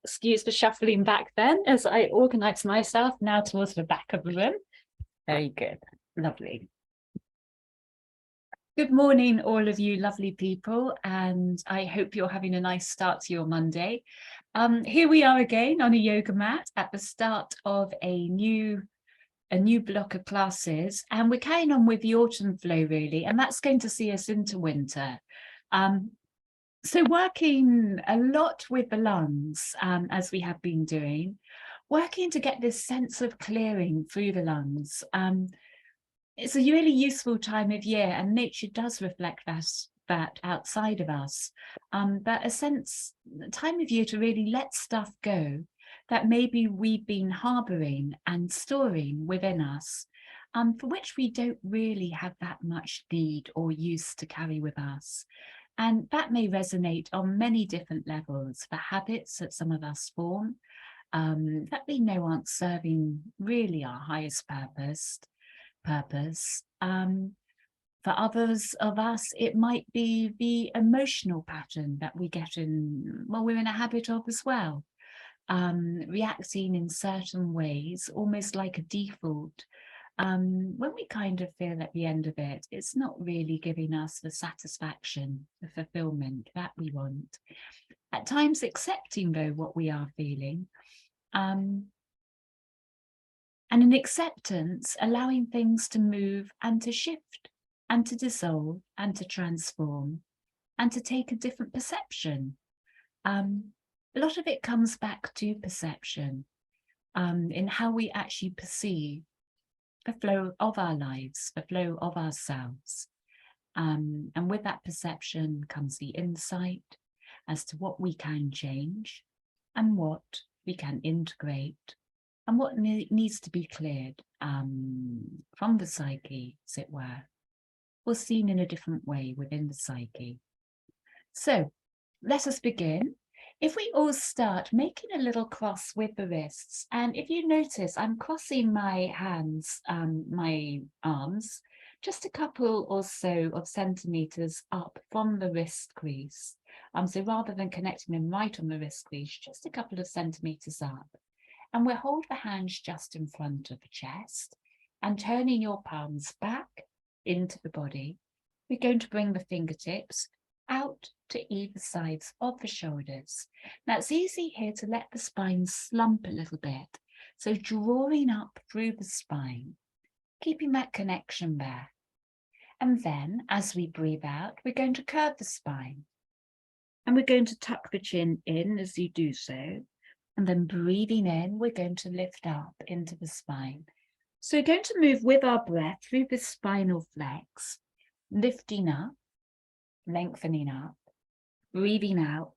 Excuse for shuffling back then as I organise myself now towards the back of the room. Very good. Lovely. Good morning, all of you lovely people, and I hope you're having a nice start to your Monday. Here we are again on a yoga mat at the start of a new block of classes, and we're carrying on with the autumn flow really, and that's going to see us into winter. So working a lot with the lungs, as we have been doing, working to get this sense of clearing through the lungs. It's a really useful time of year, and nature does reflect that outside of us, but a time of year to really let stuff go that maybe we've been harbouring and storing within us, for which we don't really have that much need or use to carry with us. And that may resonate on many different levels for habits that some of us form, that we know aren't serving really our highest purpose. For others of us, it might be the emotional pattern that we get in, well, we're in a habit of as well, reacting in certain ways, almost like a default. When we kind of feel at the end of it, it's not really giving us the satisfaction, the fulfillment that we want. At times accepting, though, what we are feeling, and in acceptance, allowing things to move and to shift and to dissolve and to transform and to take a different perception. A lot of it comes back to perception, in how we actually perceive the flow of our lives, the flow of ourselves. And with that perception comes the insight as to what we can change and what we can integrate and what needs to be cleared from the psyche, as it were, or seen in a different way within the psyche. So let us begin. If we all start making a little cross with the wrists, and if you notice, I'm crossing my hands, my arms, just a couple or so of centimeters up from the wrist crease. So rather than connecting them right on the wrist crease, just a couple of centimeters up. And we'll hold the hands just in front of the chest and turning your palms back into the body. We're going to bring the fingertips out to either sides of the shoulders. Now it's easy here to let the spine slump a little bit. So drawing up through the spine, keeping that connection there. And then as we breathe out, we're going to curve the spine. And we're going to tuck the chin in as you do so. And then breathing in, we're going to lift up into the spine. So we're going to move with our breath through the spinal flex, lifting up, lengthening up, breathing out,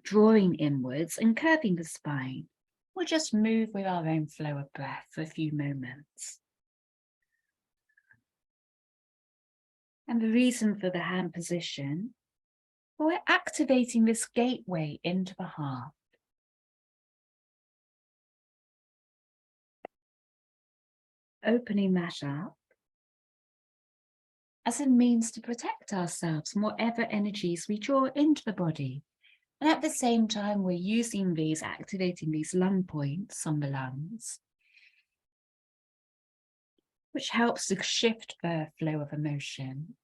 drawing inwards and curving the spine. We'll just move with our own flow of breath for a few moments. And the reason for the hand position, we're activating this gateway into the heart. Opening that up as a means to protect ourselves from whatever energies we draw into the body. And at the same time, we're using these, activating these lung points on the lungs, which helps to shift the flow of emotion,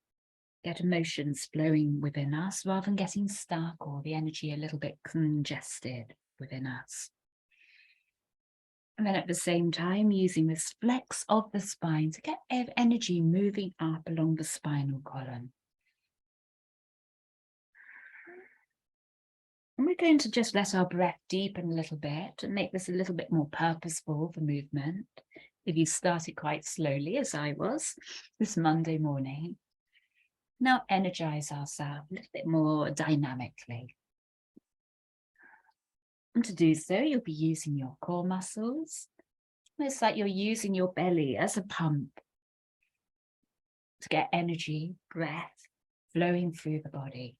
get emotions flowing within us rather than getting stuck or the energy a little bit congested within us. And then at the same time, using this flex of the spine to get energy moving up along the spinal column. And we're going to just let our breath deepen a little bit and make this a little bit more purposeful for movement. If you started quite slowly, as I was, this Monday morning, now energize ourselves a little bit more dynamically. And to do so, you'll be using your core muscles. It's like you're using your belly as a pump to get energy, breath flowing through the body.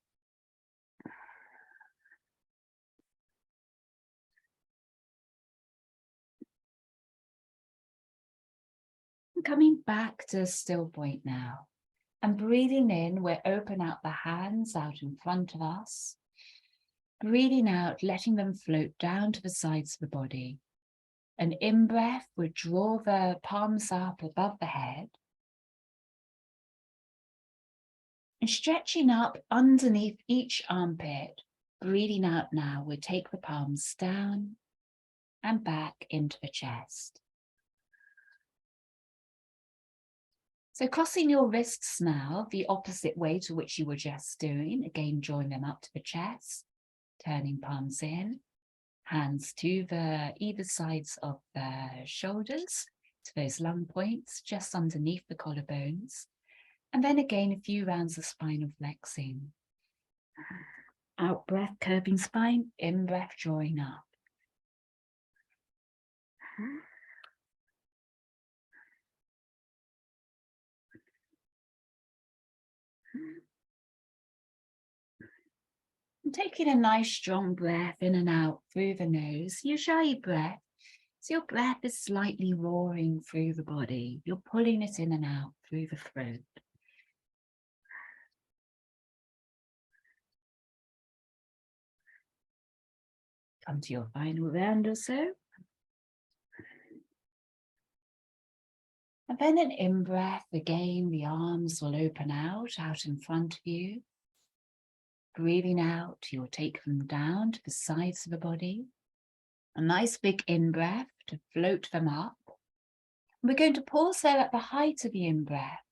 And coming back to a still point now. And breathing in, we'll open out the hands out in front of us. Breathing out, letting them float down to the sides of the body. An in-breath would draw the palms up above the head. And stretching up underneath each armpit. Breathing out now would take the palms down and back into the chest. So crossing your wrists now, the opposite way to which you were just doing. Again, drawing them up to the chest, turning palms in, hands to either sides of the shoulders, to those lung points, just underneath the collarbones. And then again, a few rounds of spinal flexing. Out breath, curving spine, in breath, drawing up. And taking a nice strong breath in and out through the nose, Ujjayi breath. So your breath is slightly roaring through the body. You're pulling it in and out through the throat. Come to your final round or so. And then an in-breath, again, the arms will open out in front of you. Breathing out, you'll take them down to the sides of the body. A nice big in-breath to float them up. And we're going to pause there at the height of the in-breath,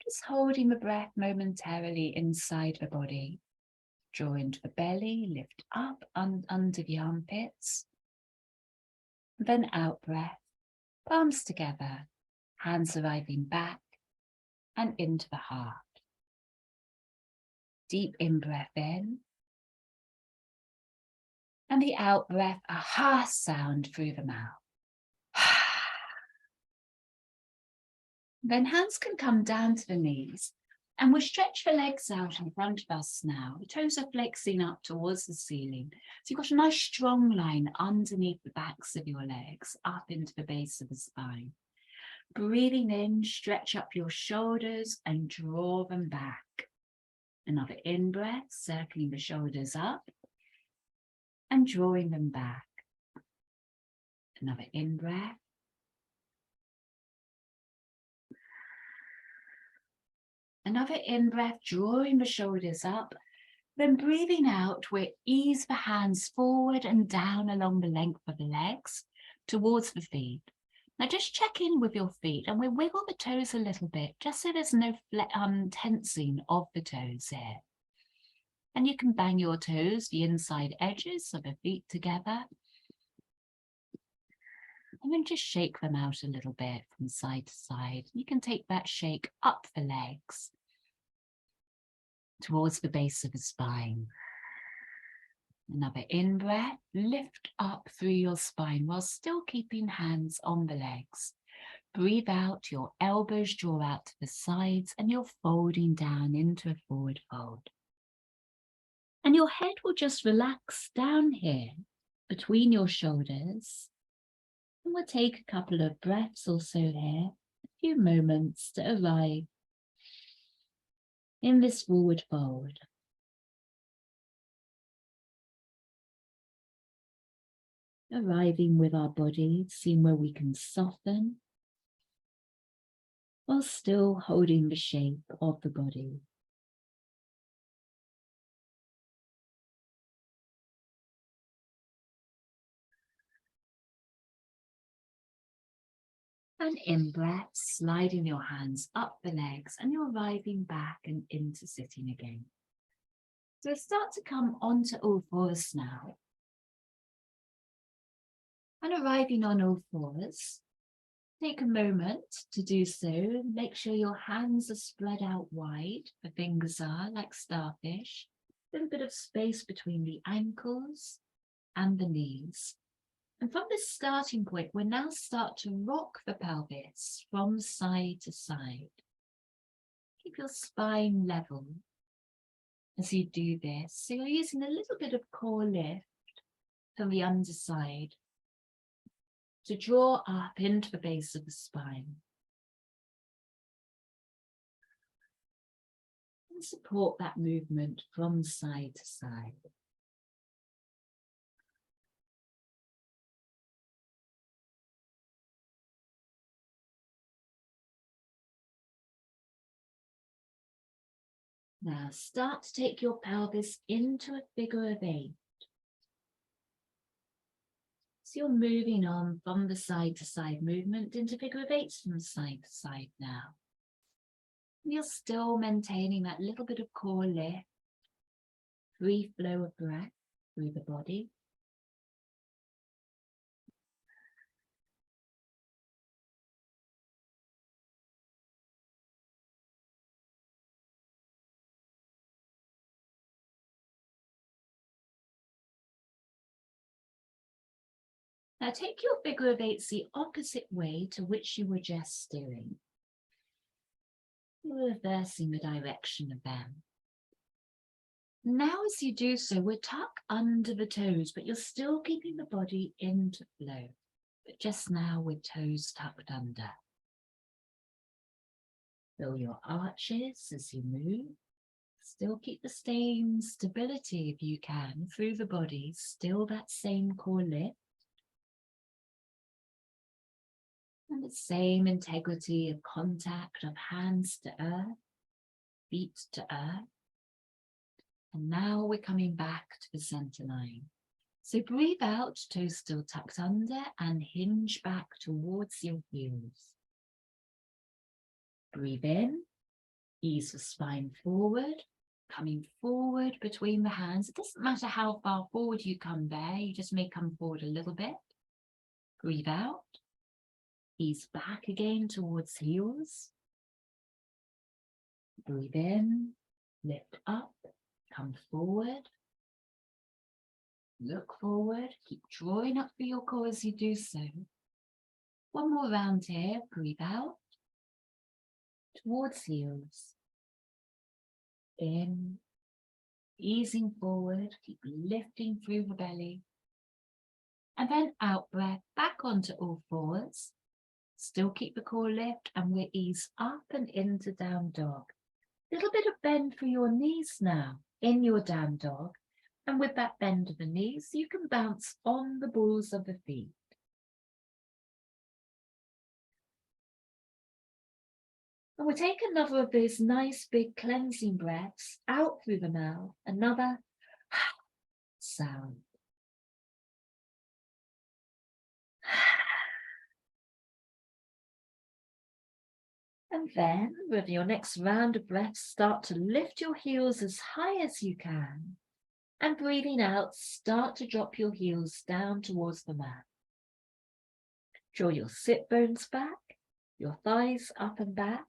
just holding the breath momentarily inside the body. Draw into the belly, lift up under the armpits. And then out breath, palms together, hands arriving back and into the heart. Deep in-breath in. And the out breath, a ha sound through the mouth. Then hands can come down to the knees and we'll stretch the legs out in front of us now. The toes are flexing up towards the ceiling. So you've got a nice strong line underneath the backs of your legs, up into the base of the spine. Breathing in, stretch up your shoulders and draw them back. Another in-breath, circling the shoulders up and drawing them back. Another in-breath. Another in-breath, drawing the shoulders up. Then breathing out, we ease the hands forward and down along the length of the legs towards the feet. Now just check in with your feet and we wiggle the toes a little bit, just so there's no tensing of the toes here. And you can bang your toes, the inside edges of the feet together. And then just shake them out a little bit from side to side. You can take that shake up the legs towards the base of the spine. Another in-breath, lift up through your spine while still keeping hands on the legs. Breathe out, your elbows draw out to the sides and you're folding down into a forward fold. And your head will just relax down here between your shoulders. And we'll take a couple of breaths or so here, a few moments to arrive in this forward fold. Arriving with our body, seeing where we can soften while still holding the shape of the body. And in-breath, sliding your hands up the legs and you're arriving back and into sitting again. So start to come onto all fours now. And arriving on all fours, take a moment to do so. Make sure your hands are spread out wide. The fingers are like starfish. A little bit of space between the ankles and the knees. And from this starting point, we'll now start to rock the pelvis from side to side. Keep your spine level as you do this. So you're using a little bit of core lift from the underside to draw up into the base of the spine. And support that movement from side to side. Now start to take your pelvis into a figure of 8. So you're moving on from the side to side movement into figure of 8 from side to side now. And you're still maintaining that little bit of core lift, free flow of breath through the body. Now take your figure of 8s the opposite way to which you were just steering. You're reversing the direction of them. Now as you do so, we're tucked under the toes, but you're still keeping the body into flow. But just now with toes tucked under. Feel your arches as you move. Still keep the same stability if you can through the body. Still that same core lift. And the same integrity of contact of hands to earth, feet to earth. And now we're coming back to the center line. So breathe out, toes still tucked under, and hinge back towards your heels. Breathe in, ease the spine forward, coming forward between the hands. It doesn't matter how far forward you come there, you just may come forward a little bit. Breathe out, ease back again towards heels. Breathe in, lift up, come forward. Look forward, keep drawing up through your core as you do so. One more round here, breathe out, towards heels. In, easing forward, keep lifting through the belly. And then out breath, back onto all fours. Still keep the core lift and we'll ease up and into down dog. Little bit of bend for your knees now in your down dog. And with that bend of the knees, you can bounce on the balls of the feet. And we'll take another of those nice big cleansing breaths out through the mouth. Another sound. And then with your next round of breaths, start to lift your heels as high as you can. And breathing out, start to drop your heels down towards the mat. Draw your sit bones back, your thighs up and back.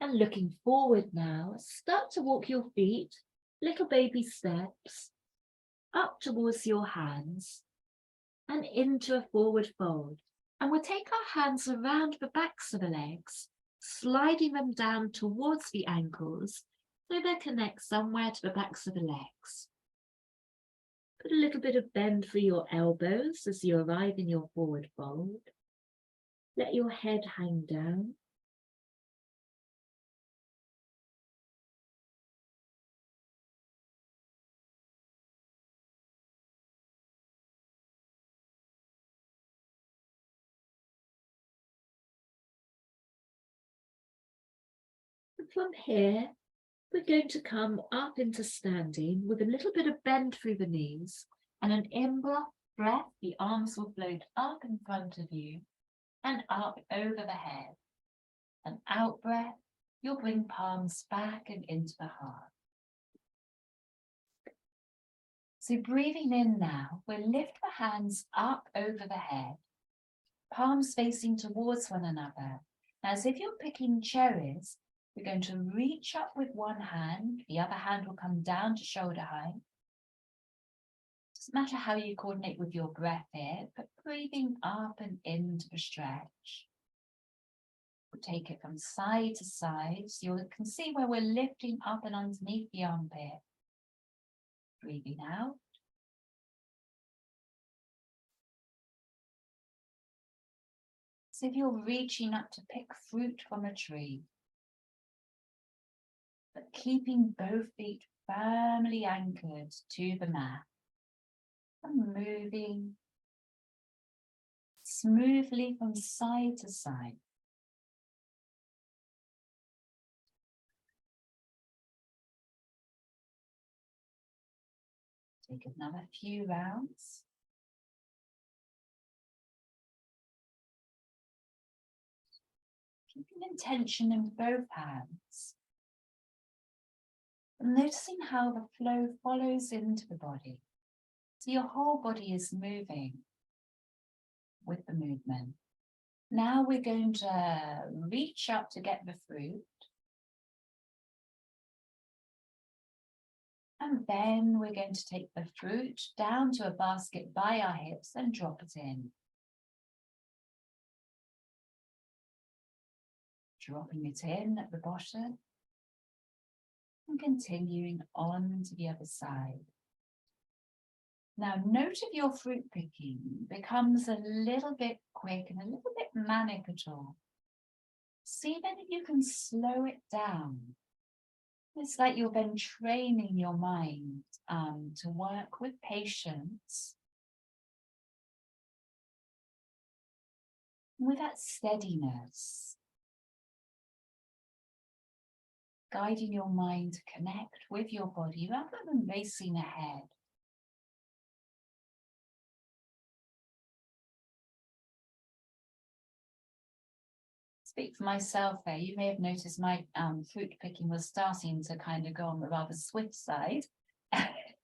And looking forward now, start to walk your feet, little baby steps, up towards your hands and into a forward fold. And we'll take our hands around the backs of the legs, sliding them down towards the ankles so they connect somewhere to the backs of the legs. Put a little bit of bend for your elbows as you arrive in your forward fold. Let your head hang down. From here, we're going to come up into standing with a little bit of bend through the knees and an in-breath, the arms will float up in front of you and up over the head. An out-breath, you'll bring palms back and into the heart. So breathing in now, we'll lift the hands up over the head, palms facing towards one another. As if you're picking cherries, we're going to reach up with one hand, the other hand will come down to shoulder height. Doesn't matter how you coordinate with your breath here, but breathing up and into the stretch. We'll take it from side to side, so you can see where we're lifting up and underneath the armpit. Breathing out. So if you're reaching up to pick fruit from a tree, but keeping both feet firmly anchored to the mat and moving smoothly from side to side. Take another few rounds. Keeping intention in both hands. And noticing how the flow follows into the body. So your whole body is moving with the movement. Now we're going to reach up to get the fruit. And then we're going to take the fruit down to a basket by our hips and drop it in. Dropping it in at the bottom and continuing on to the other side. Now, note if your fruit picking becomes a little bit quick and a little bit manic at all. See then if you can slow it down. It's like you're then training your mind to work with patience, with that steadiness, guiding your mind to connect with your body rather than racing ahead. Speak for myself there. You may have noticed my fruit picking was starting to kind of go on the rather swift side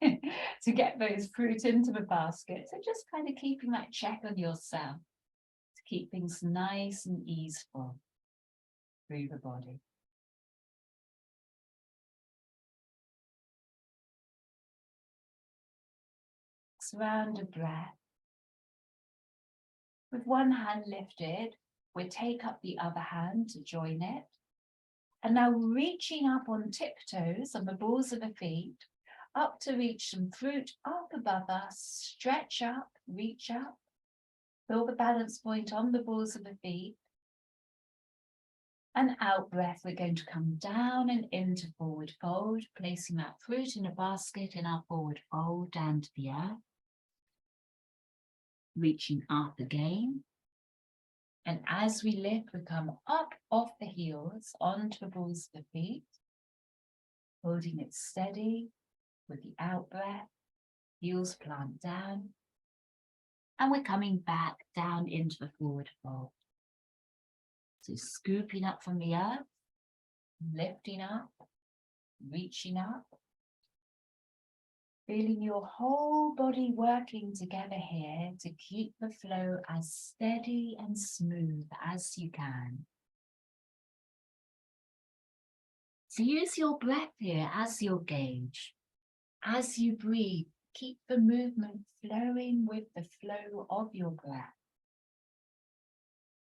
to get those fruit into the basket. So just kind of keeping that check on yourself to keep things nice and easeful through the body. Surround a breath. With one hand lifted, we'll take up the other hand to join it. And now reaching up on tiptoes on the balls of the feet, up to reach some fruit up above us, stretch up, reach up, feel the balance point on the balls of the feet. And out breath, we're going to come down and into forward fold, placing that fruit in a basket in our forward fold down to the earth. Reaching up again. And as we lift, we come up off the heels onto the balls of the feet, holding it steady with the out breath, heels plant down, and we're coming back down into the forward fold. So scooping up from the earth, lifting up, reaching up, feeling your whole body working together here to keep the flow as steady and smooth as you can. So use your breath here as your gauge. As you breathe, keep the movement flowing with the flow of your breath.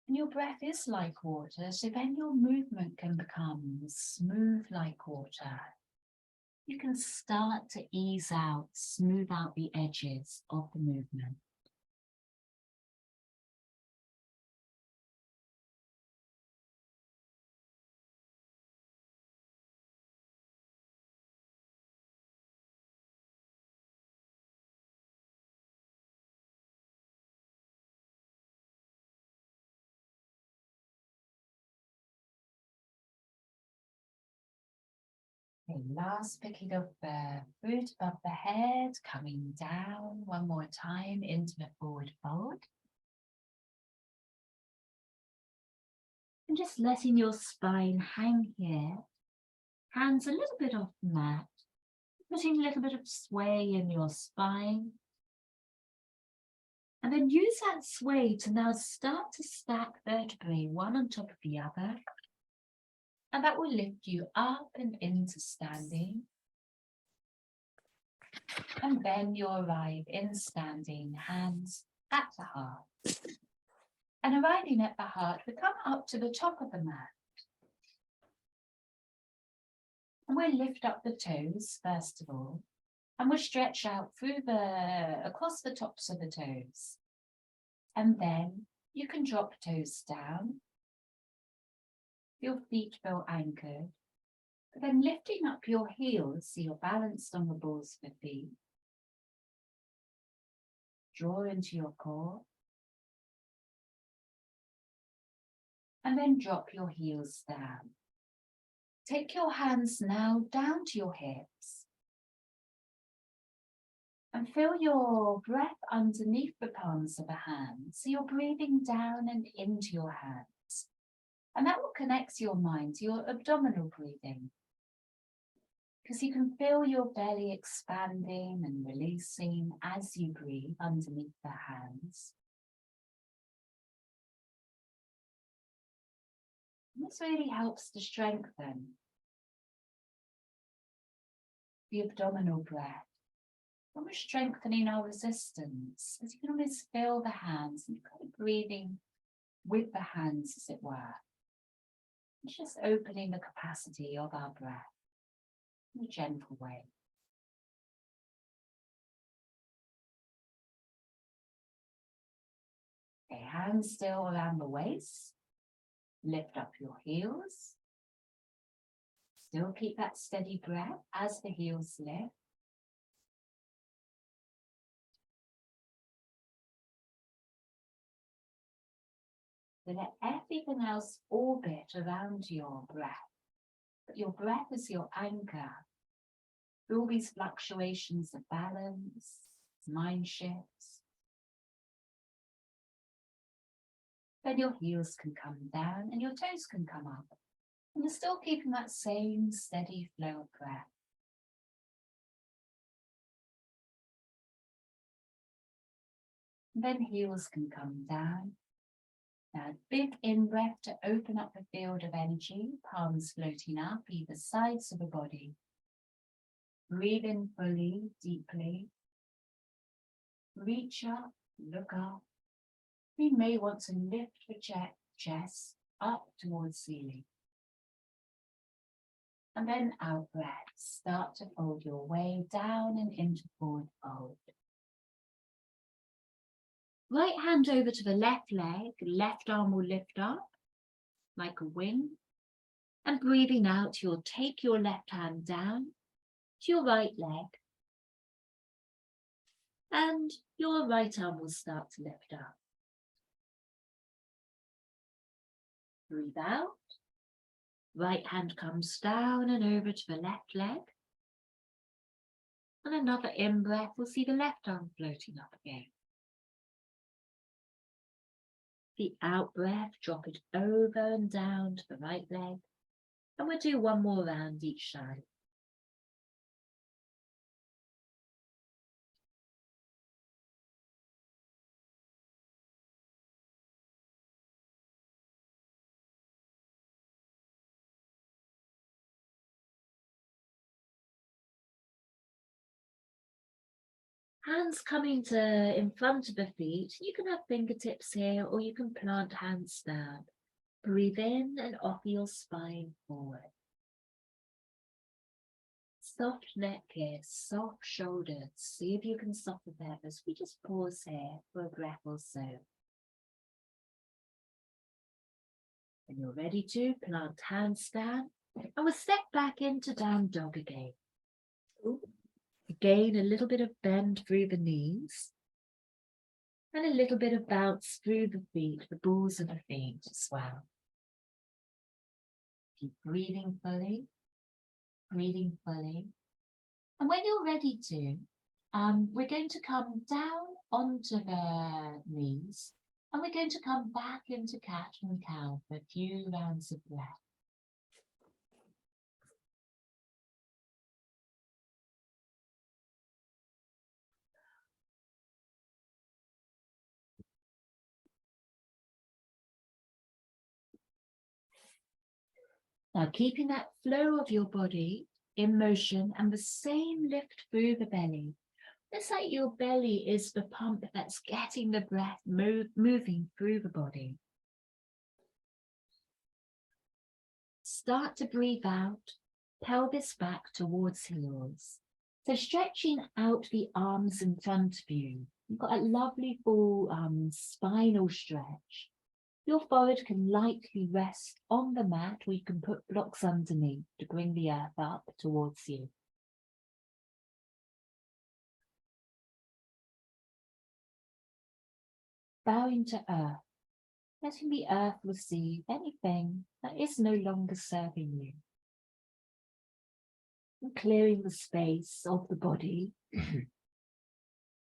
And your breath is like water, so then your movement can become smooth like water. You can start to ease out, smooth out the edges of the movement. Okay, last picking of the fruit above the head, coming down one more time into the forward fold. And just letting your spine hang here, hands a little bit off the mat, putting a little bit of sway in your spine. And then use that sway to now start to stack vertebrae one on top of the other. And that will lift you up and into standing. And then you'll arrive in standing, hands at the heart. And arriving at the heart, we come up to the top of the mat. And we'll lift up the toes, first of all. And we'll stretch out across the tops of the toes. And then you can drop toes down. Your feet feel anchored. But then lifting up your heels so you're balanced on the balls of the feet. Draw into your core. And then drop your heels down. Take your hands now down to your hips. And feel your breath underneath the palms of the hands. So you're breathing down and into your hands. And that will connect your mind to your abdominal breathing. Because you can feel your belly expanding and releasing as you breathe underneath the hands. And this really helps to strengthen the abdominal breath. When we're strengthening our resistance, as you can almost feel the hands and kind of breathing with the hands, as it were. It's just opening the capacity of our breath in a gentle way. Okay, hands still around the waist. Lift up your heels. Still keep that steady breath as the heels lift. So let everything else orbit around your breath. But your breath is your anchor. Through all these fluctuations of balance, mind shifts. Then your heels can come down and your toes can come up. And you're still keeping that same steady flow of breath. And then heels can come down. Now, big in-breath to open up the field of energy, palms floating up either sides of the body. Breathe in fully, deeply. Reach up, look up. You may want to lift the chest up towards ceiling. And then out breath, start to fold your way down and into forward fold. Right hand over to the left leg, left arm will lift up like a wing. And breathing out, you'll take your left hand down to your right leg. And your right arm will start to lift up. Breathe out. Right hand comes down and over to the left leg. And another in-breath, we'll see the left arm floating up again. The out-breath, drop it over and down to the right leg. And we'll do one more round each side. Hands coming to in front of the feet. You can have fingertips here or you can plant hands down. Breathe in and offer your spine forward. Soft neck here, soft shoulders. See if you can soften that as we just pause here for a breath or so. When you're ready to, plant hands down and we'll step back into down dog again. Ooh. Again, a little bit of bend through the knees and a little bit of bounce through the feet, the balls of the feet as well. Keep breathing fully, breathing fully. And when you're ready to, we're going to come down onto the knees and we're going to come back into cat and cow for a few rounds of breath. Now keeping that flow of your body in motion and the same lift through the belly. It's like your belly is the pump that's getting the breath moving through the body. Start to breathe out, pelvis back towards heels. So stretching out the arms in front of you. You've got a lovely full spinal stretch. Your forehead can lightly rest on the mat or you can put blocks underneath to bring the earth up towards you. Bowing to earth. letting the earth receive anything that is no longer serving you. And clearing the space of the body,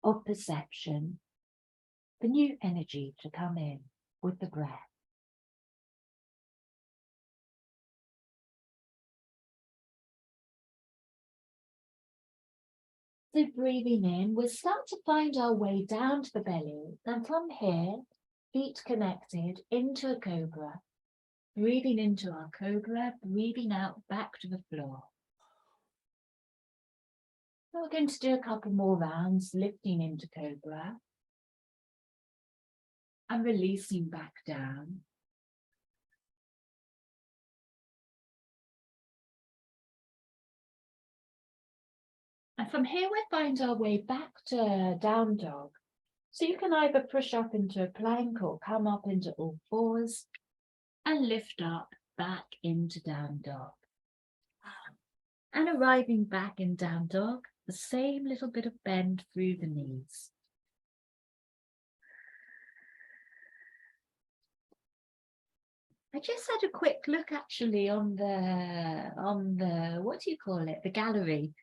of perception, for new energy to come in with the breath. So breathing in, we'll start to find our way down to the belly, and from here, feet connected into a cobra. Breathing into our cobra, breathing out back to the floor. So we're going to do a couple more rounds, lifting into cobra and releasing back down. And from here, we find our way back to down dog. So you can either push up into a plank or come up into all fours and lift up back into down dog. And arriving back in down dog, the same little bit of bend through the knees. I just had a quick look actually on the what do you call it? The gallery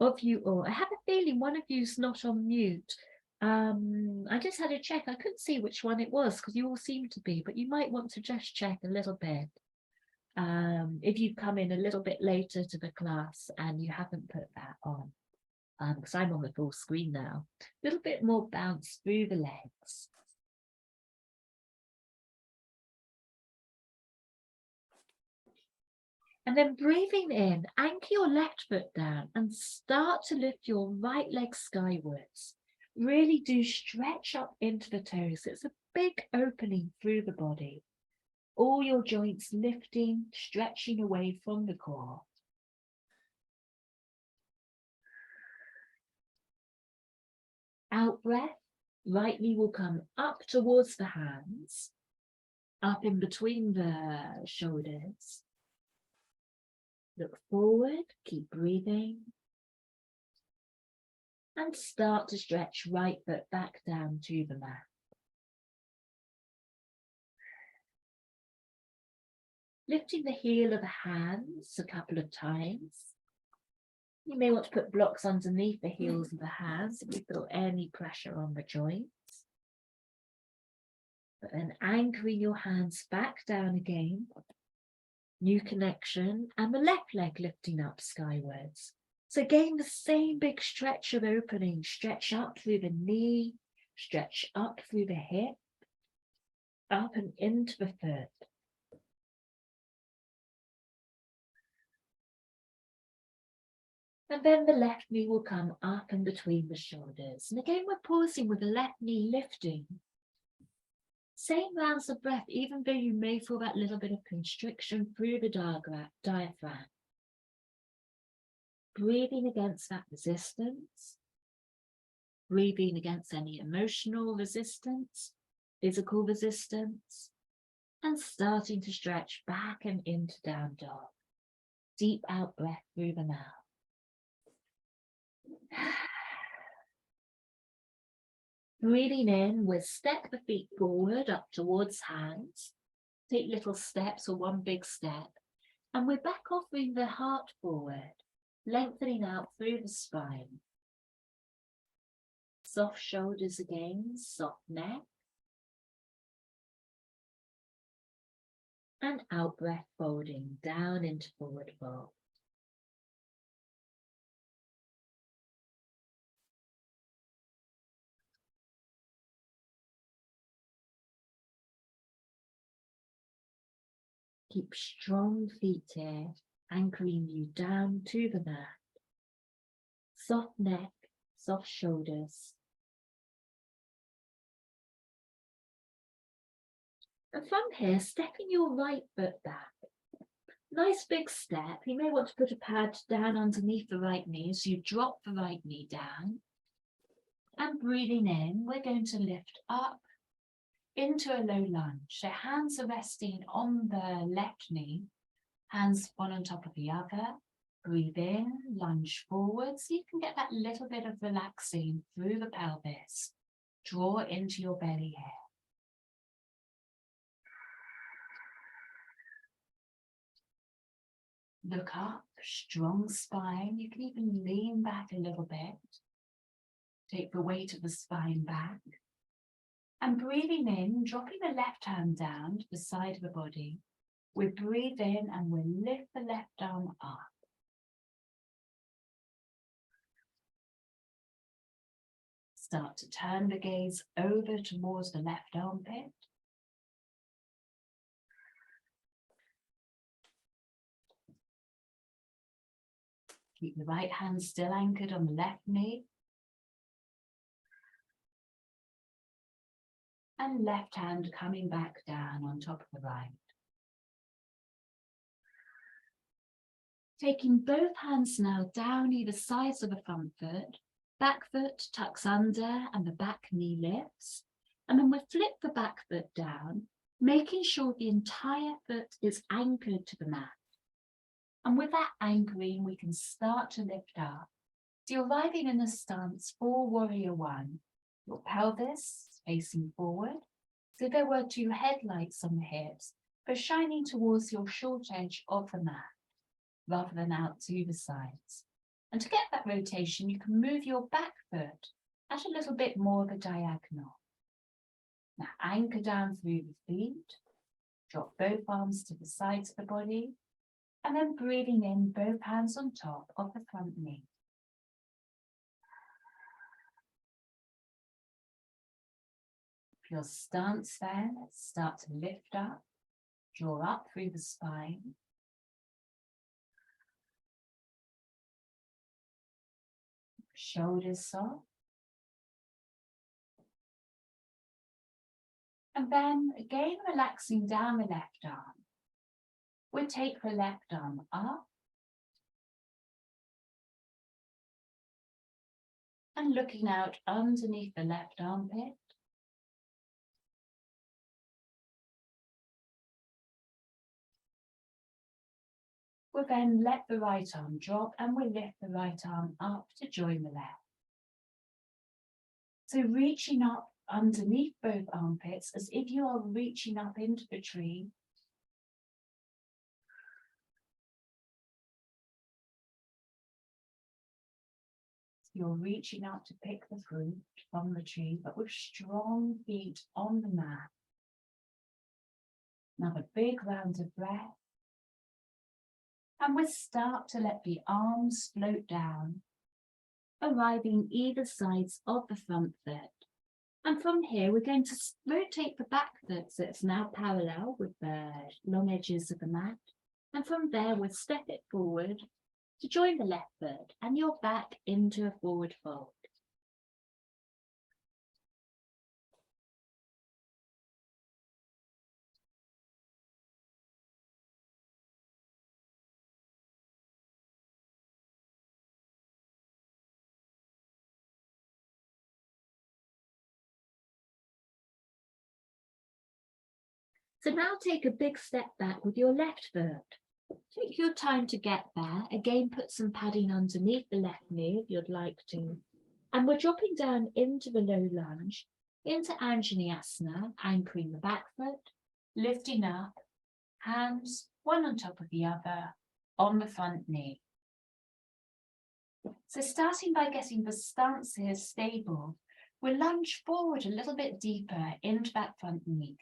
of you all. I have a feeling one of you's not on mute. I just had a check. I couldn't see which one it was because you all seem to be, but you might want to just check a little bit. If you've come in a little bit later to the class and you haven't put that on, because I'm on the full screen now, a little bit more bounce through the legs. And then breathing in, anchor your left foot down and start to lift your right leg skywards. Really do stretch up into the toes. It's a big opening through the body. All your joints lifting, stretching away from the core. Out breath, right knee will come up towards the hands, up in between the shoulders. Look forward, keep breathing. And start to stretch right foot back down to the mat. Lifting the heel of the hands a couple of times. You may want to put blocks underneath the heels of the hands if you feel any pressure on the joints. But then anchoring your hands back down again. New connection, and the left leg lifting up skywards. So again, the same big stretch of opening, stretch up through the knee, stretch up through the hip, up and into the foot. And then the left knee will come up and between the shoulders. And again, we're pausing with the left knee lifting. Same rounds of breath, even though you may feel that little bit of constriction through the diaphragm. Breathing against that resistance. Breathing against any emotional resistance, physical resistance. And starting to stretch back and into down dog. Deep out breath through the mouth. Breathing in, we'll step the feet forward up towards hands. Take little steps or one big step. And we're back offering the heart forward, lengthening out through the spine. Soft shoulders again, soft neck. And out breath folding down into forward fold. Keep strong feet here, anchoring you down to the mat. Soft neck, soft shoulders. And from here, stepping your right foot back. Nice big step. You may want to put a pad down underneath the right knee as you drop the right knee down. And breathing in, we're going to lift up into a low lunge. So hands are resting on the left knee, hands one on top of the other. Breathe in, lunge forward, so you can get that little bit of relaxing through the pelvis. Draw into your belly here. Look up, strong spine. You can even lean back a little bit. Take the weight of the spine back. And breathing in, dropping the left hand down to the side of the body. We breathe in and we lift the left arm up. Start to turn the gaze over towards the left armpit. Keep the right hand still anchored on the left knee. And left hand coming back down on top of the right. Taking both hands now down either sides of the front foot. Back foot tucks under and the back knee lifts. And then we'll flip the back foot down, making sure the entire foot is anchored to the mat. And with that anchoring, we can start to lift up. So you're arriving in a stance for Warrior One. Your pelvis facing forward. So there were two headlights on the hips, but shining towards your short edge of the mat, rather than out to the sides. And to get that rotation, you can move your back foot at a little bit more of a diagonal. Now anchor down through the feet, drop both arms to the sides of the body, and then breathing in, both hands on top of the front knee. Your stance then, start to lift up, draw up through the spine. Shoulders soft. And then again relaxing down the left arm. We'll take the left arm up. And looking out underneath the left armpit. We'll then let the right arm drop and we'll lift the right arm up to join the left. So reaching up underneath both armpits as if you are reaching up into the tree. So you're reaching up to pick the fruit from the tree, but with strong feet on the mat. Another big round of breath. And we'll start to let the arms float down, arriving either sides of the front foot. And from here, we're going to rotate the back foot so it's now parallel with the long edges of the mat. And from there, we'll step it forward to join the left foot and you're back into a forward fold. So now take a big step back with your left foot. Take your time to get there. Again, put some padding underneath the left knee if you'd like to. And we're dropping down into the low lunge, into Anjaneyasana, anchoring the back foot, lifting up, hands one on top of the other on the front knee. So starting by getting the stance here stable, we'll lunge forward a little bit deeper into that front kneecap,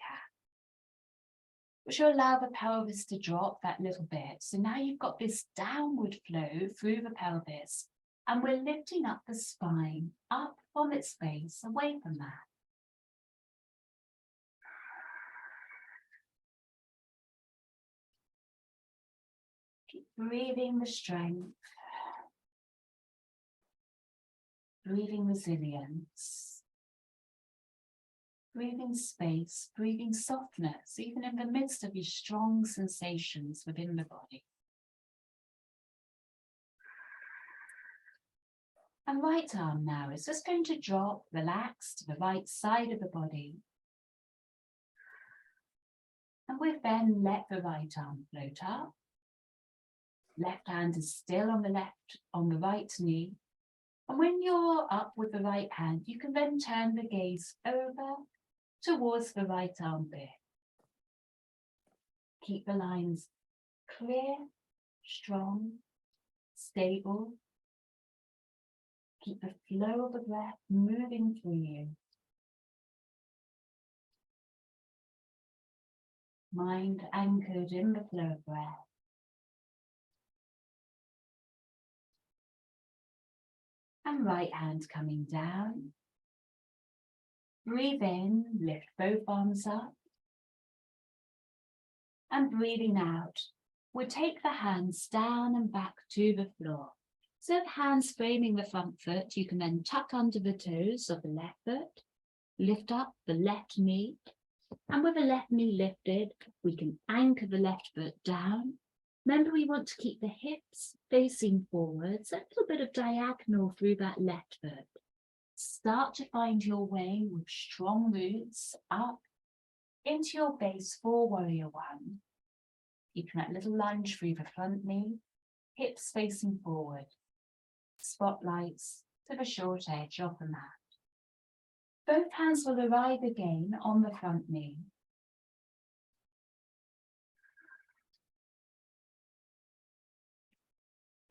which will allow the pelvis to drop that little bit. So now you've got this downward flow through the pelvis, and we're lifting up the spine, up from its base, away from that. Keep breathing the strength, breathing resilience, breathing space, breathing softness, even in the midst of these strong sensations within the body. And right arm now is just going to drop, relax to the right side of the body. And we'll then let the right arm float up. Left hand is still on the right knee. And when you're up with the right hand, you can then turn the gaze over towards the right armpit. Keep the lines clear, strong, stable. Keep the flow of the breath moving through you. Mind anchored in the flow of breath. And right hand coming down. Breathe in, lift both arms up. And breathing out, we'll take the hands down and back to the floor. So the hands framing the front foot, you can then tuck under the toes of the left foot, lift up the left knee, and with the left knee lifted, we can anchor the left foot down. Remember, we want to keep the hips facing forwards, a little bit of diagonal through that left foot. Start to find your way with strong roots up into your base for warrior one. Keeping that little lunge through the front knee, hips facing forward. Spotlights to the short edge of the mat. Both hands will arrive again on the front knee.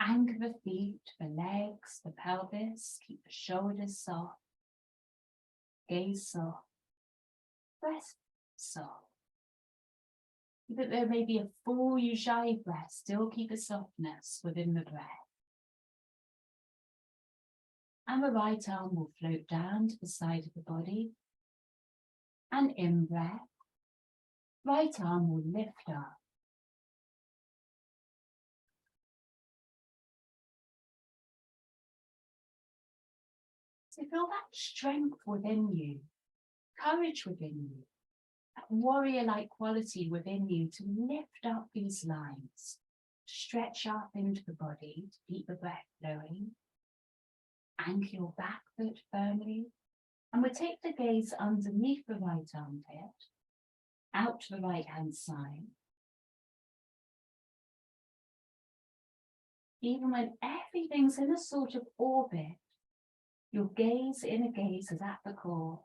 Anchor the feet, the legs, the pelvis. Keep the shoulders soft. Gaze soft. Breath soft. Keep it there may be a full Ujjayi breath. Still keep a softness within the breath. And the right arm will float down to the side of the body. And in breath, right arm will lift up. So feel that strength within you, courage within you, that warrior-like quality within you to lift up these lines, stretch up into the body to keep the breath flowing. Anchor your back foot firmly, and we'll take the gaze underneath the right armpit, out to the right hand side. Even when everything's in a sort of orbit, your gaze, inner gaze, is at the core,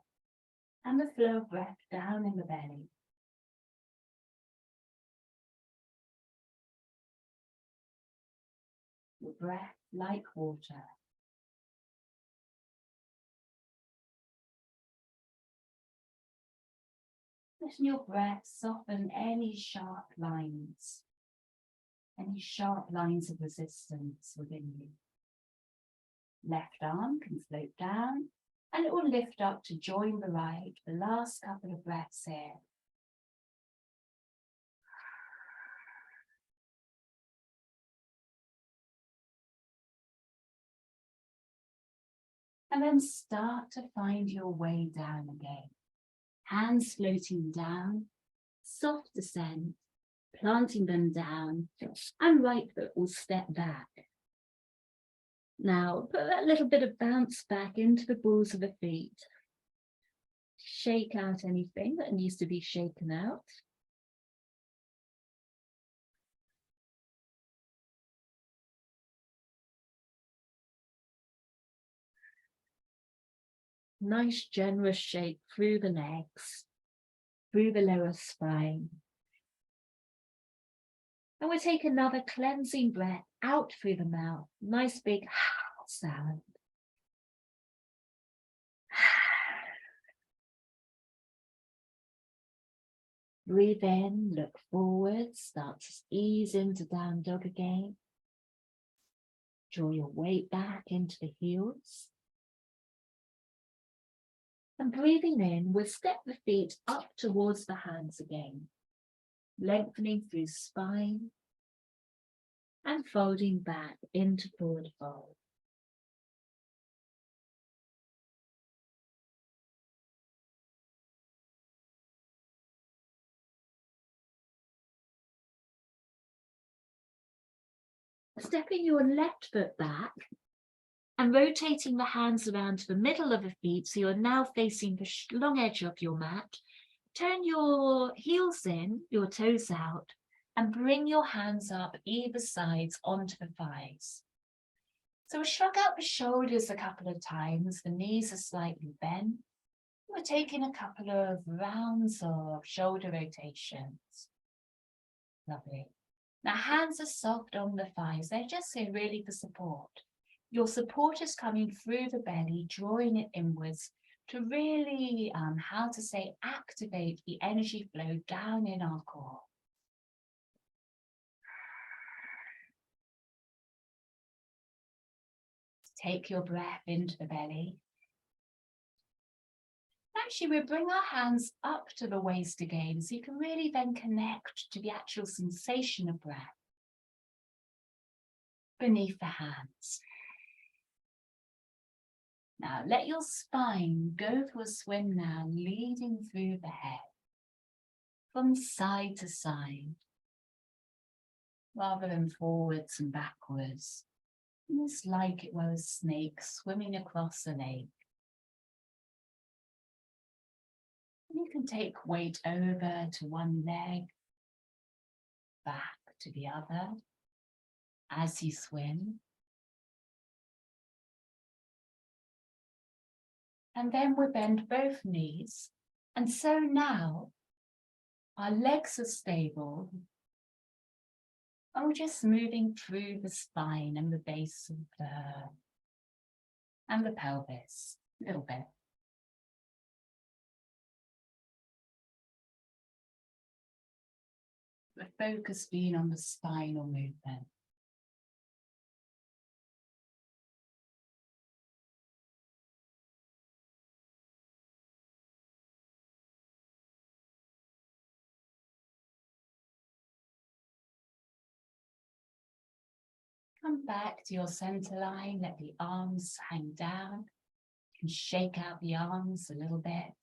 and the flow of breath down in the belly. Your breath like water. Letting your breath soften any sharp lines of resistance within you. Left arm can float down and it will lift up to join the right. The last couple of breaths here. And then start to find your way down again. Hands floating down, soft descent, planting them down, and right foot will step back. Now, put that little bit of bounce back into the balls of the feet. Shake out anything that needs to be shaken out. Nice generous shake through the legs, through the lower spine. And we'll take another cleansing breath out through the mouth. Nice big sound. Breathe in, look forward, start to ease into down dog again. Draw your weight back into the heels. And breathing in, we'll step the feet up towards the hands again, lengthening through spine and folding back into forward fold. Stepping your left foot back and rotating the hands around to the middle of the feet, so you're now facing the long edge of your mat. Turn your heels in, your toes out, and bring your hands up either sides onto the thighs. So shrug out the shoulders a couple of times, the knees are slightly bent. We're taking a couple of rounds of shoulder rotations. Lovely. Now, hands are soft on the thighs. They're just here really for support. Your support is coming through the belly, drawing it inwards to really, activate the energy flow down in our core. Take your breath into the belly. Actually, we'll bring our hands up to the waist again, so you can really then connect to the actual sensation of breath beneath the hands. Now, let your spine go for a swim now, leading through the head, from side to side, rather than forwards and backwards. It's like it was a snake swimming across a lake. You can take weight over to one leg, back to the other as you swim. And then we bend both knees. And so now our legs are stable. And we're just moving through the spine and the base of the pelvis a little bit. The focus being on the spinal movement. Come back to your center line, let the arms hang down. You can shake out the arms a little bit.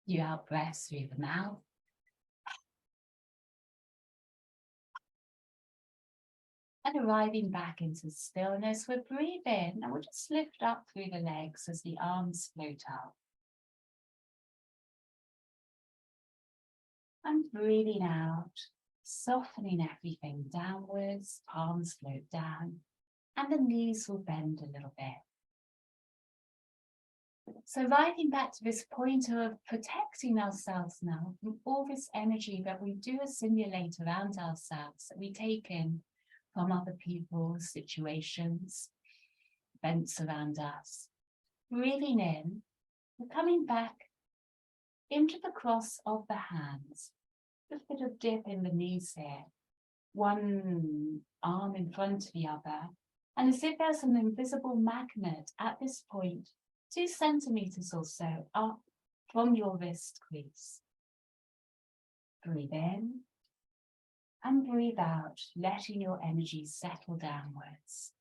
You out breath through the mouth. And arriving back into stillness, we'll breathe in and we'll just lift up through the legs as the arms float up. And breathing out, softening everything downwards, palms float down, and the knees will bend a little bit. So arriving back to this point of protecting ourselves now from all this energy that we do assimilate around ourselves, that we take in from other people, situations, events around us. Breathing in, we're coming back into the cross of the hands. Just a bit of dip in the knees here. One arm in front of the other. And as if there's an invisible magnet at this point, 2 centimeters or so up from your wrist crease. Breathe in and breathe out, letting your energy settle downwards.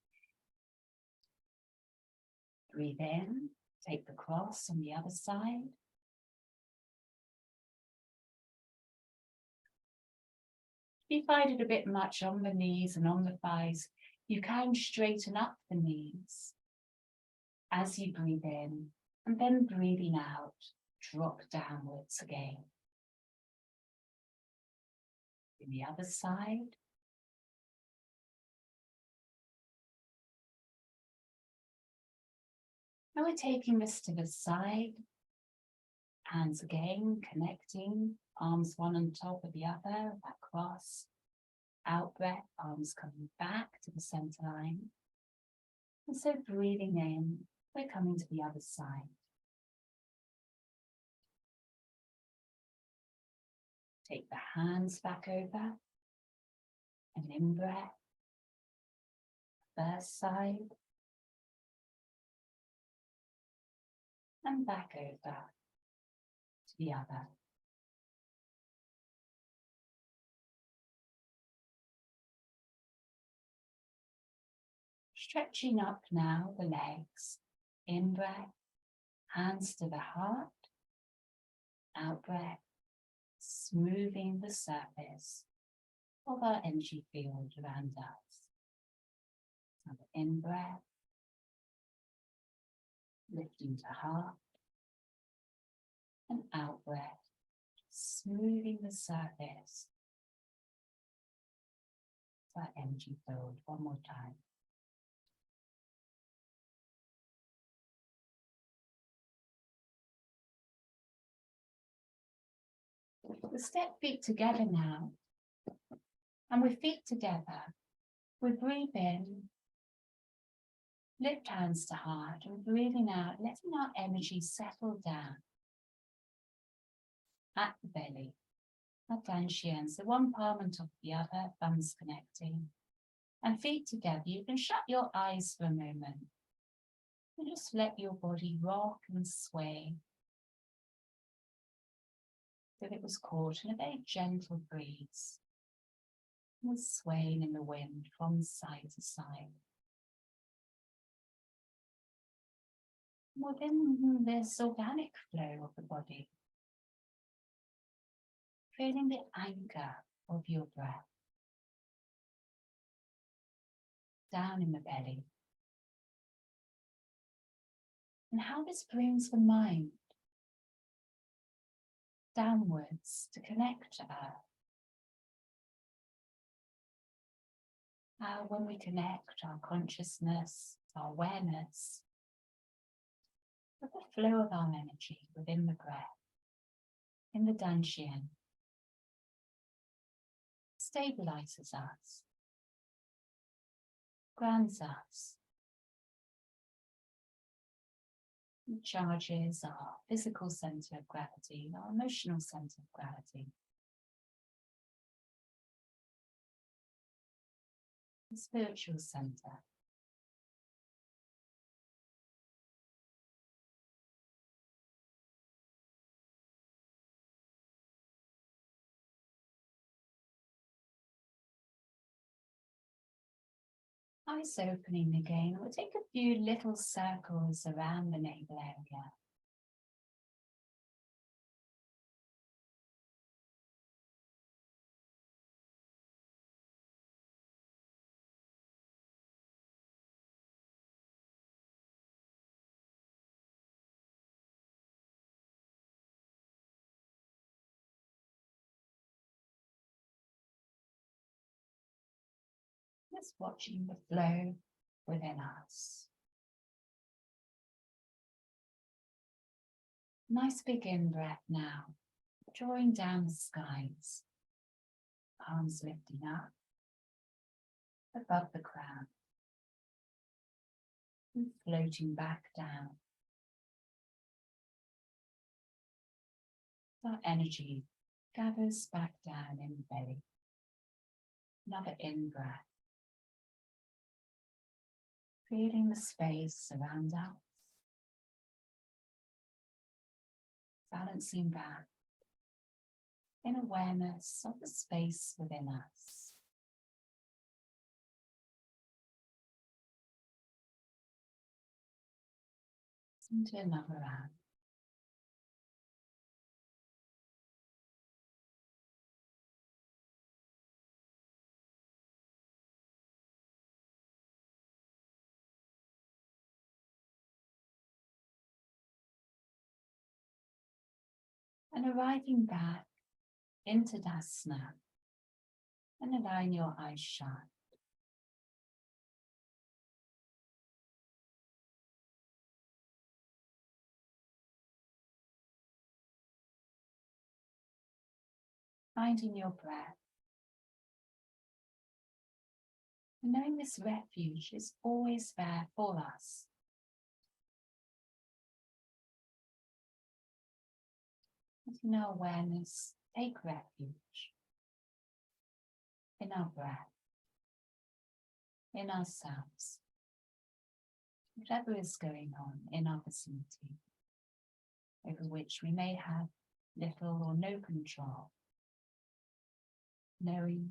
Breathe in, take the cross on the other side. If you find it a bit much on the knees and on the thighs, you can straighten up the knees as you breathe in, and then breathing out, drop downwards again. In the other side. Now we're taking this to the side. Hands again, connecting, arms one on top of the other, across. Out breath, arms coming back to the center line. And so breathing in, we're coming to the other side. Take the hands back over. An in-breath. First side. And back over to the other. Stretching up now the legs. In-breath, hands to the heart. Out-breath, smoothing the surface of our energy field around us. Another in-breath, lifting to heart. And out-breath, smoothing the surface of our energy field. One more time. We'll step feet together now. And with feet together, we breathe in, lift hands to heart, and breathing out, letting our energy settle down at the belly, at dantian. So one palm on top of the other, thumbs connecting. And feet together, you can shut your eyes for a moment. And just let your body rock and sway. So it was caught in a very gentle breeze. And swaying in the wind from side to side. Within this organic flow of the body, feeling the anchor of your breath down in the belly, and how this brings the mind downwards to connect to earth. How when we connect our consciousness, our awareness, with the flow of our energy within the breath, in the dantian, stabilizes us, grounds us, and charges our physical center of gravity, our emotional center of gravity, the spiritual center. Eyes opening again. We'll take a few little circles around the navel area. Just watching the flow within us. Nice big in-breath now, drawing down the skies, palms lifting up above the crown, and floating back down. Our energy gathers back down in the belly. Another in-breath. Feeling the space around us. Balancing back in awareness of the space within us. Into another round. And arriving back into Dasana and allowing your eyes shut. Finding your breath. And knowing this refuge is always there for us. Letting our awareness take refuge in our breath, in ourselves, whatever is going on in our vicinity, over which we may have little or no control, knowing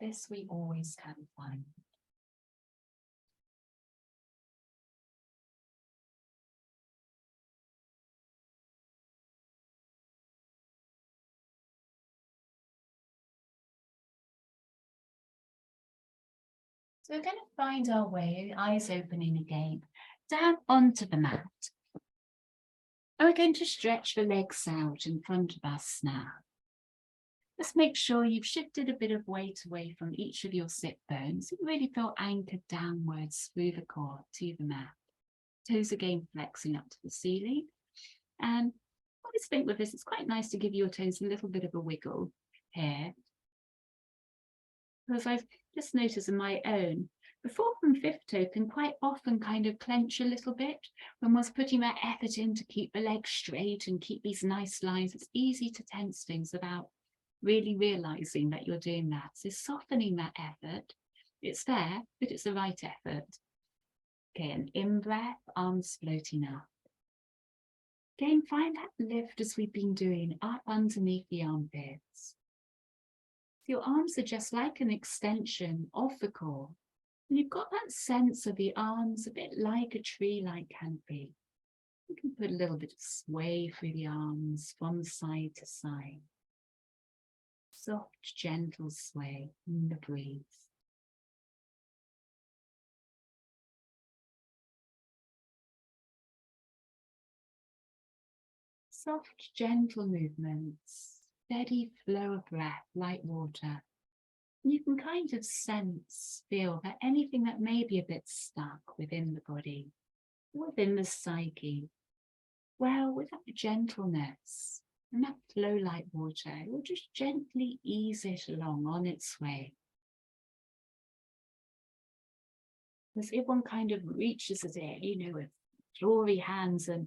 this we always can find. So we're going to find our way, eyes opening again, down onto the mat. And we're going to stretch the legs out in front of us now. Just make sure you've shifted a bit of weight away from each of your sit bones. You really feel anchored downwards through the core to the mat. Toes again flexing up to the ceiling. And always think with this, it's quite nice to give your toes a little bit of a wiggle here. Because I've just noticed in my own, the fourth and fifth toe can quite often kind of clench a little bit when one's putting that effort in to keep the legs straight and keep these nice lines. It's easy to tense things without really realizing that you're doing that. So softening that effort, it's there, but it's the right effort. Okay, an in-breath, arms floating up. Again, find that lift as we've been doing, up underneath the armpits. Your arms are just like an extension of the core. And you've got that sense of the arms a bit like a tree-like canopy. You can put a little bit of sway through the arms from side to side. Soft, gentle sway in the breeze. Soft, gentle movements, steady flow of breath, like water. And you can kind of feel that anything that may be a bit stuck within the body, within the psyche, well, with that gentleness and that flow like water, it will just gently ease it along on its way. As if one kind of reaches at it, with glory hands and,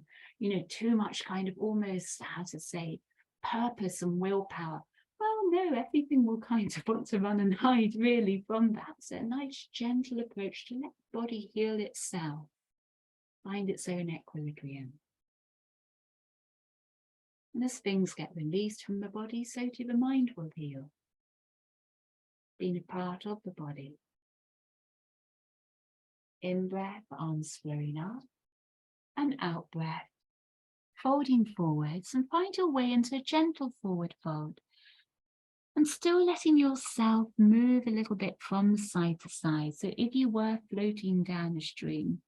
too much kind of almost, how to say, purpose and willpower. Well, no, everything will kind of want to run and hide really from that. So a nice gentle approach to let the body heal itself, find its own equilibrium. And as things get released from the body, so too the mind will heal, being a part of the body. In breath, arms flowing up, and out breath, folding forwards, and find your way into a gentle forward fold. And still letting yourself move a little bit from side to side. So if you were floating down a stream,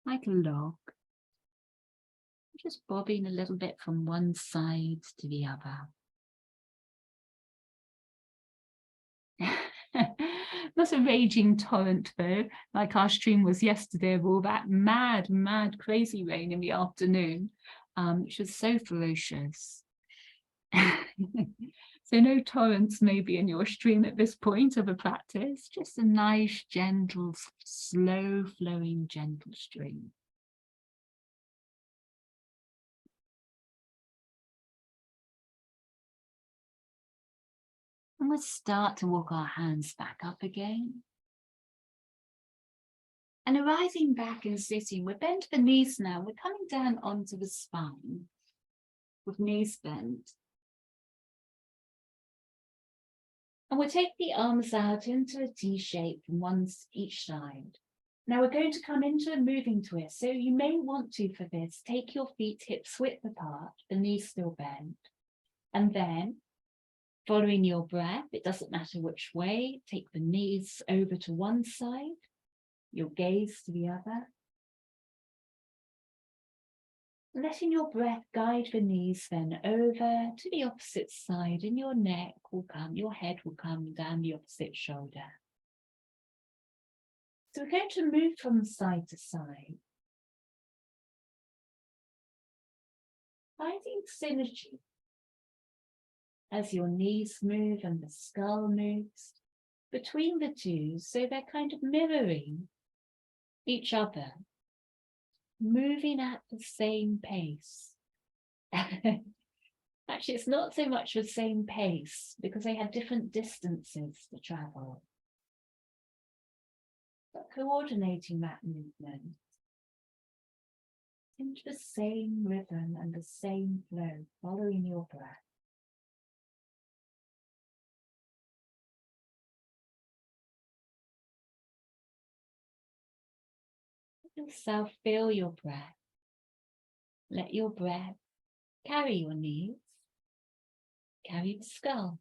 like a log, just bobbing a little bit from one side to the other. Not a raging torrent though, like our stream was yesterday, of all that mad, crazy rain in the afternoon, which was so ferocious. So no torrents maybe in your stream at this point of a practice, just a nice, gentle, slow flowing, gentle stream. And we'll start to walk our hands back up again. And arising back and sitting, we're bent to the knees now. We're coming down onto the spine with knees bent. And we'll take the arms out into a T shape from one each side. Now we're going to come into a moving twist. So you may want to, for this, take your feet hips width apart, the knees still bent. And then, following your breath, it doesn't matter which way, take the knees over to one side, your gaze to the other. Letting your breath guide the knees then over to the opposite side, and your neck will come, your head will come down the opposite shoulder. So we're going to move from side to side, finding synergy as your knees move and the skull moves between the two, so they're kind of mirroring each other, moving at the same pace. Actually, it's not so much the same pace because they have different distances to travel. But coordinating that movement into the same rhythm and the same flow, following your breath. Let yourself feel your breath. Let your breath carry your knees, carry the skull.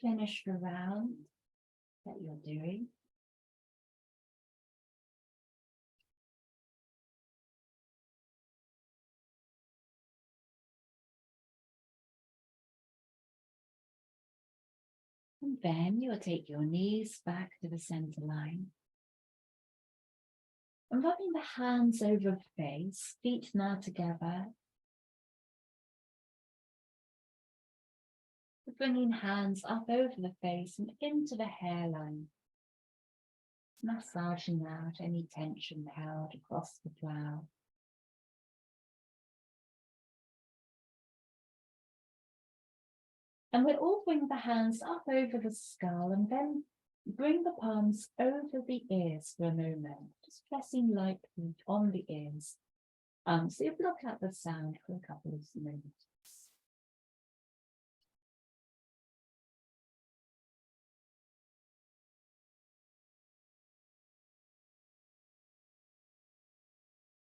Finish the round that you're doing. And then you'll take your knees back to the center line. And rubbing the hands over the face, feet now together. Bringing hands up over the face and into the hairline. Massaging out any tension held across the brow. And we'll all bring the hands up over the skull and then bring the palms over the ears for a moment, just pressing lightly on the ears. So you block out the sound for a couple of minutes.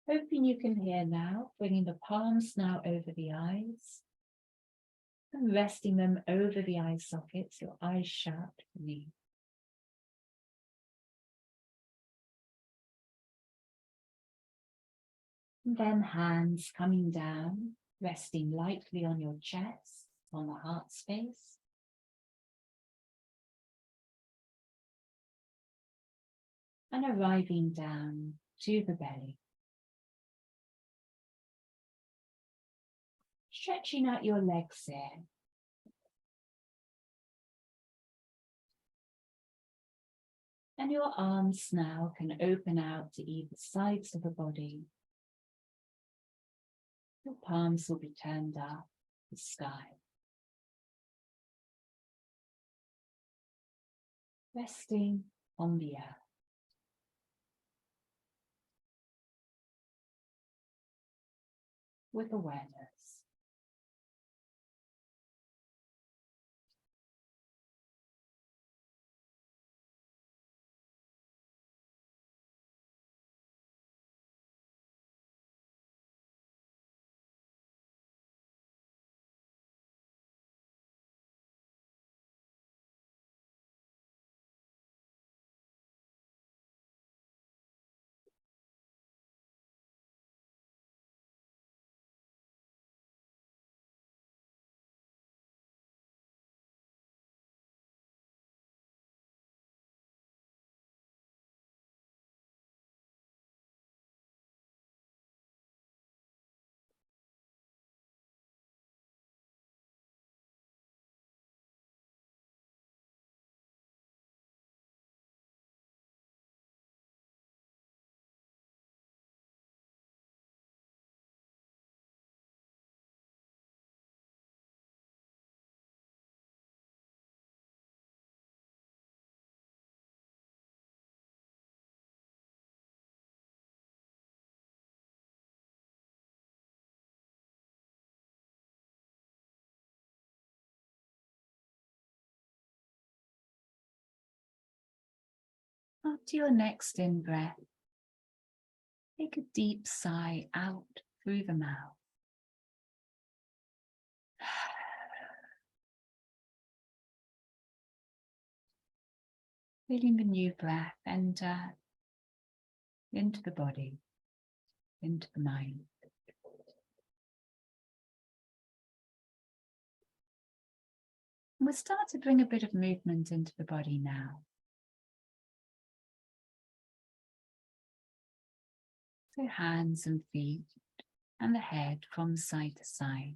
Hoping you can hear now, bringing the palms now over the eyes and resting them over the eye sockets, your eyes shut beneath. And then hands coming down, resting lightly on your chest, on the heart space. And arriving down to the belly. Stretching out your legs here. And your arms now can open out to either sides of the body. Your palms will be turned up to the sky. Resting on the earth. With awareness. After your next in-breath, take a deep sigh out through the mouth. Feeling the new breath enter into the body, into the mind. And we'll start to bring a bit of movement into the body now. So hands and feet and the head from side to side.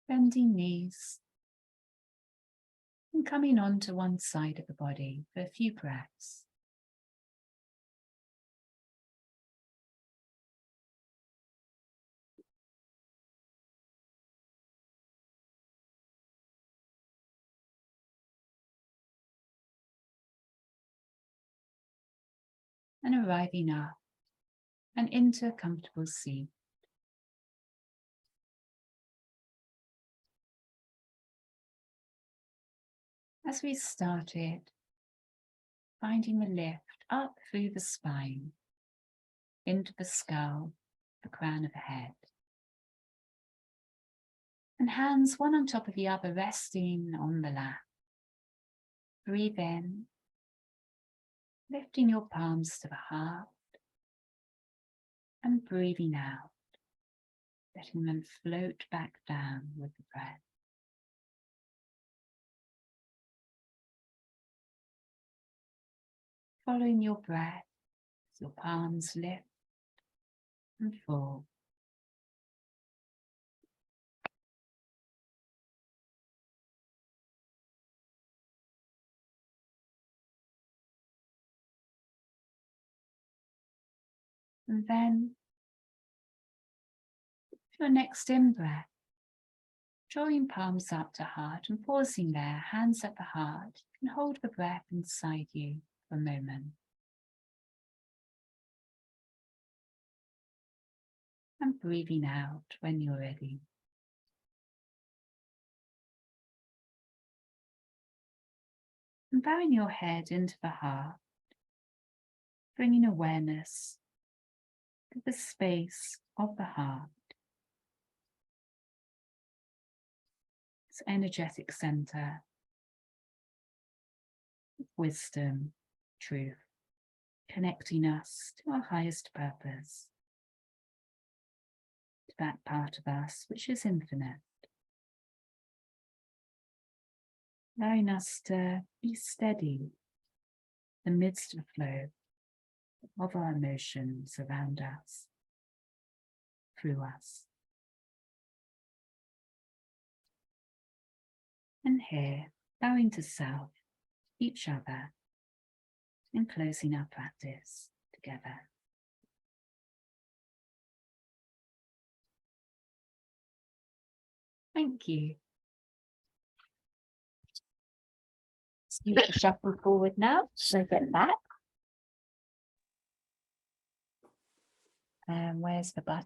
Bending knees and coming onto one side of the body for a few breaths. And arriving up and into a comfortable seat. As we started, finding the lift up through the spine, into the skull, the crown of the head. And hands one on top of the other, resting on the lap. Breathe in, lifting your palms to the heart, and breathing out, letting them float back down with the breath. Following your breath, as your palms lift and fall. And then, for your next in-breath, drawing palms up to heart and pausing there, hands at the heart, and hold the breath inside you for a moment. And breathing out when you're ready. And bowing your head into the heart, bringing awareness to the space of the heart, its energetic center of wisdom, truth, connecting us to our highest purpose, to that part of us which is infinite, allowing us to be steady amidst the flow of our emotions around us, through us. And here, bowing to self, each other, and closing our practice together. Thank you. So you shuffle forward now, so get back. And where's the button?